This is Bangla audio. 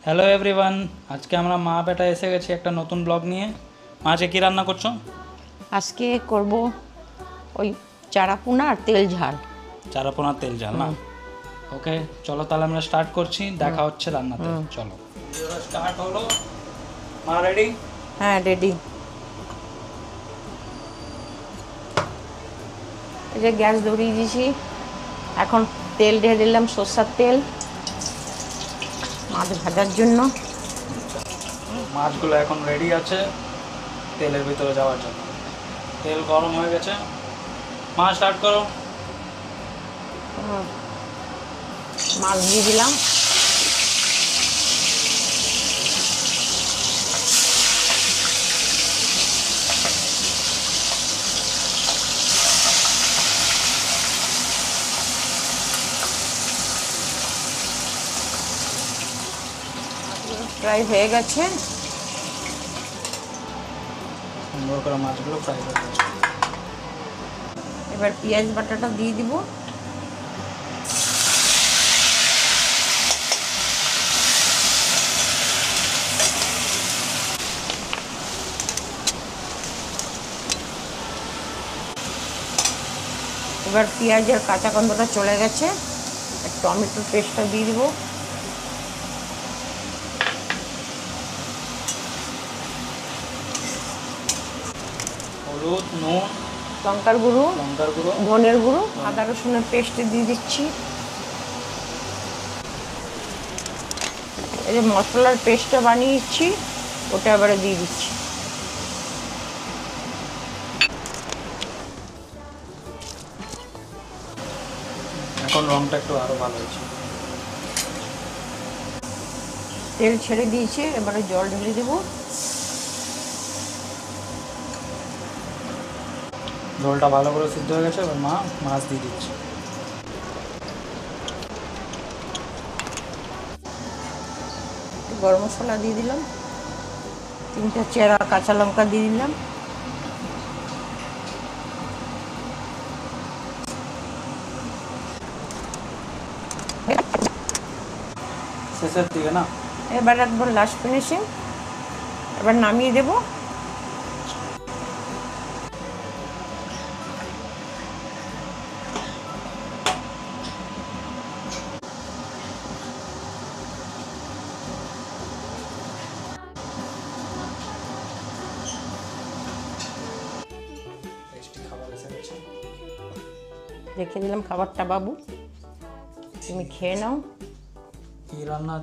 হ্যালো এভরিওয়ান, আজকে আমরা মা বেটা এসে গেছি একটা নতুন ব্লগ নিয়ে। মা আজকে কী রান্না করছো? আজকে করব ওই চারাপোনা আর তেল ঝাল। চারাপোনার তেল ঝাল না? ওকে, চলো তাহলে আমরা স্টার্ট করছি, দেখা হচ্ছে রান্নাতে। চলো স্টার্ট হলো। মা রেডি? হ্যাঁ, রেডি। এই যে গ্যাস ধরিয়ে দিয়েছি, এখন তেল ঢেলে দিলাম, সরষের তেল মাছ ভাজার জন্য। মাছগুলো এখন রেডি আছে তেলের ভিতরে যাওয়ার জন্য। তেল গরম হয়ে গেছে, মা স্টার্ট করো। মাছ দিয়ে দিলাম। ফ্রাই হয়ে গেছে, সুন্দর করে মাছগুলো ফ্রাই হয়ে গেছে। এবার পেঁয়াজ বাটাটা দিয়ে দিব। এবার পেঁয়াজের কাঁচা গন্ধটা চলে গেছে, টমেটোর পেস্টটা দিয়ে দিব। হলুদ, নুন, লঙ্কার গুঁড়ো, গুঁড়ো, ধনের গুঁড়ো, আদা রসুনের পেস্ট দিয়ে দিচ্ছি। এই যে মশলার পেস্টটা বানিয়েছি ওটা এবারে দিয়ে দিচ্ছি। এখন রংটা একটু আরো ভালো হয়েছে। তেল ছেড়ে দিয়েছে, এবারে জল ঢেলে দেবো। ঝোলটা ভালো করে সিদ্ধ হয়ে গেছে, এবার মা মাছ দিয়ে দিচ্ছে। গরম মশলা দিয়ে দিলাম, 3টা চেরা কাঁচা লঙ্কা দিয়ে দিলাম। শেষের দিকে না? এবার একবার লাস্ট ফিনিশিং, এবার নামিয়ে দেবো। খাবার এসে গেছে, রেখে দিলাম খাবারটা। বাবু, তুমি খেয়ে নাও। কি রান্না